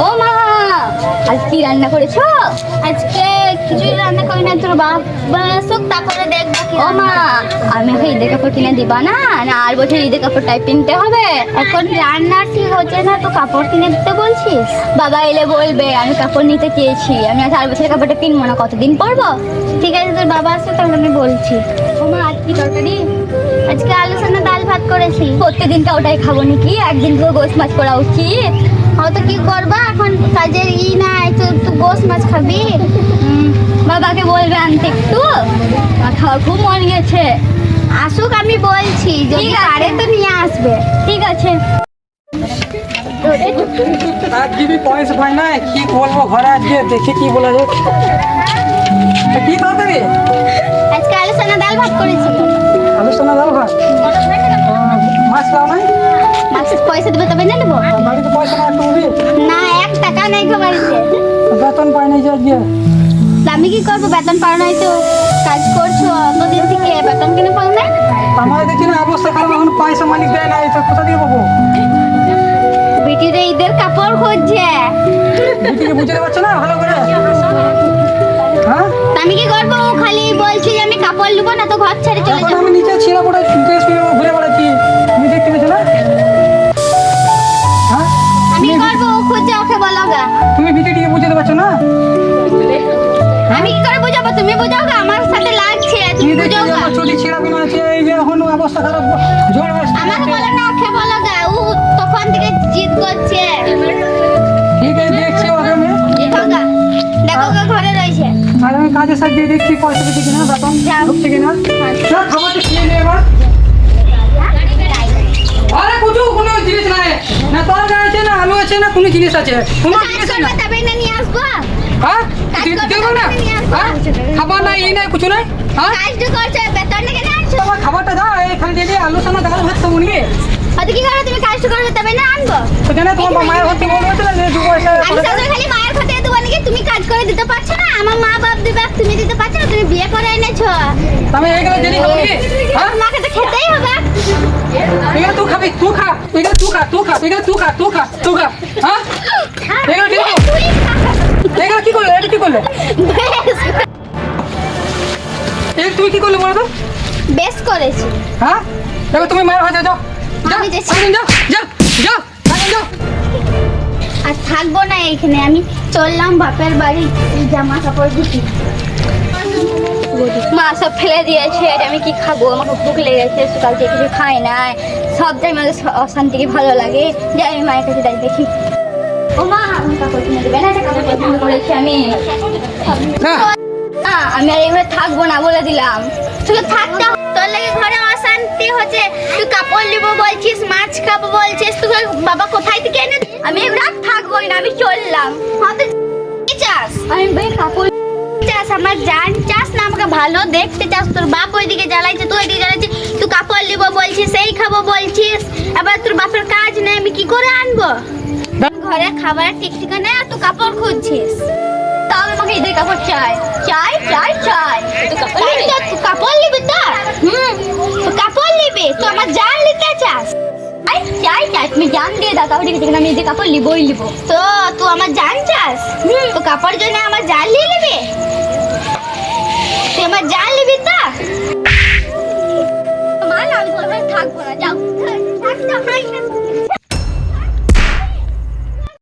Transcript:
ও মা, আজ কি রান্না করেছো? আজকে কিছুই রান্না করি না, তোর বাবা আসুক তারপরে দেখবো কি। ও মা, আমি এখন ঈদের কাপড় কিনে দিবা না? না আর বছর ঈদের কাপড়টাই কিনতে হবে? এখন রান্না ঠিক হচ্ছে না, তো কাপড় কিনে দিতে বলছিস? বাবা এলে বলবে আমি কাপড় নিতে চেয়েছি, আমি আজ 4 বছরের কাপড়টা কিনবো না, কতদিন পরবো? ঠিক আছে, তোর বাবা আসুক তাহলে আমি বলছি। ও মা, আজ কি তরকারি? আজকে আলু সানা ডাল ভাত করেছি। প্রত্যেকদিনটা ওটাই খাবো নাকি? একদিন তো গোস মাছ করা উচিত। তো কি করবা, এখন কাজের নাই তো, তুই গোস মাছ খাবি? বাবাকে বলবে আনতে একটু, আমার খাওয়ার খুব মন গেছে। আসুক আমি বলছি, যদি ঠিক আছে। পারে তো নিয়ে আসবে। ঠিক আছে। আজ দিবি পয়সা পাই না, কি বলবো ঘরে আজকে দেখি কি বলা যায়। কি তরকারি? আজকে আলু সানা ডাল ভাত করেছি। আলোচনা দাও ভাই, মাছ লাও নাই? মাছ পয়সা দেবে তবে না নেবো? বাড়িতে পয়সা না তুমি? না, 1 টাকা নেই গো বাড়িতে। বেতন পাই নাই যে আজকে। তা আমি কি করবো, বেতন পাও নাই তো? কাজ করছো অতদিন থেকে, বেতন কিনে পাও নাই? আমার দেখি না অবস্থা খারাপ, এখন পয়সা মালিক দেয় না, এটা কোথা দিয়ে পাবো? বিটিরে ঈদের কাপড় খুঁজছে। বিটিকে বুঝতে পারছো না ভালো করে? হ্যাঁ, তা আমি কি করবো, ও খালি বলছি যে আমি কাপড় নেবো না, তো ঘর ছেড়ে চলে এখন যাবো। আমি নিচে ছিঁড়া পড়ে ড্রেস ঘুরে বেড়াচ্ছি, তুমি দেখতে পেয়েছো না? হ্যাঁ, আমি করবো, ও খুঁজছে, ওকে বলো গা। তুমি বিটিকে বুঝতে পারছো না? আমি কি করে বুঝাবো, তুমি বুঝাও গা, আমার সাথে লাগছে, তুমি কি দেখছি বুঝাও গা। আমার চুলি ছিঁড়া বিনা আছে, এই যে এখন অবস্থা খারাপ, ঝড় আসছে। আমাকে বলো না, ওকে বলো গা, ও তখন থেকে জিদ করছে। ঠিক আছে, দেখছি ওকে আমি। দেখো গা, দেখো গা ঘরে রয়েছে। আর আমি কাজের সাথে দেখছি পয়সা দিচ্ছি কিনা, বেতন ঢুকছে কিনা। না, খাবারটা খেয়ে নে এবার। আরে কোনো জিনিস নাই, না তরকারি আছে, না আলু আছে, না কোনো জিনিস আছে, কোনো কাজ জিনিস করবে না। তবে না নিয়ে আসবো। হ্যাঁ, কাজ করবে দেবো না? তবে নিয়ে আসবো। হ্যাঁ, খাবার নাই, এই নাই, কিছু নাই। হ্যাঁ, কাজটা করছে, বেতন না কেন আনছো? আমার খাবারটা দাও, এখানে দিয়ে দিয়ে আলু সামনে ডাল ভাত খাবো নিয়ে। হয়তো কি করো, তুমি কাজটা করবে তবে না আনবো। সেখানে তোমার মায়ের ঘর থেকে বলবে না যে দু পয়সা আমি সবসময় খালি মায়ের খাতে দেবো নাকি? তুমি কাজ করে দিতে পারছো না, আমার মা বাপ দিবে, তুমি দিতে পারছো না, তুমি বিয়ে করে এনেছো। আমি এইগুলো দেরি খাবো কি? হ্যাঁ, তোমাকে তো খেতেই হবে। এগুলো তুই খাবি, তুই খা, এগুলো তুই খা, তুই খা, এগুলো তুই খা, তুই খা, তুই খা। হ্যাঁ, এগুলো কি করবো? তুই খা। এগুলো কি করলো, এটা কি করলো? বেশ, এই তুই কি করলি বলো তো? বেশ করেছি। হ্যাঁ, এবার তুমি মায়ের হয়ে যাও, যাও, আমি যাচ্ছি। যাও, যাও, যাও, যাও, যাও। আর থাকবো না এইখানে, আমি চললাম বাপের বাড়ি জামা কাপড় ধুতি। মা সব ফেলে দিয়েছে, এটা আমি কি খাবো? আমাকে ভুক লেগেছে, সকাল থেকে কিছু খাই নাই, সব টাইম আমাদের অশান্তি কি ভালো লাগে। যে আমি মায়ের কাছে যাই দেখি। ও মা, আমি কাপড় কিনে দেবে না? এটা কাপড় পছন্দ করেছি আমি। হ্যাঁ, না, আমি আর এগুলো থাকবো না বলে দিলাম। তুই থাকতে হবে। তোর লাগে ঘরে অশান্তি হচ্ছে, তুই কাপড় নিবো বলছিস, মাছ খাবো বলছিস, তুই বাবা কোথায় থেকে এনে? আমি এগুলো আর থাকবোই না, আমি চললাম। হয়তো কি চাস? আমি ভাই কাপড় চাস আমার জান চাস না, আমাকে ভালো দেখতে চাস? তোর বাপ ওইদিকে জ্বালাইছে, তুই ওইদিকে জ্বালাইছিস, তুই কাপড় নিব বলছিস, এই খাবো বলছিস, এবার তোর বাপের কাজ নেই, আমি কি করে আনবো? ঘরে খাবার ঠিক ঠিকানা, আর তুই কাপড় খুঁজছিস। তাহলে আমাকে ঈদের কাপড় চাই, চাই, চাই, চাই। তুই কাপড় তাই নিবি? তো, তুই কাপড় নিবি তো? তুই কাপড় নিবি, তুই আমার জান নিতে চাস? চাই, চাই, চাই। তুমি জান দিয়ে দাও, তাহলে ঠিক আছে, আমি ঈদের কাপড় নিবই নিব। তো তুই আমার জান চাস? তো কাপড় জন্য আমার জান নিয়ে নিবি? তুই আমার জান নিবি তো? মা না, আমি তোমার কাছে থাকবো না, যাও। থাকতে হয় না।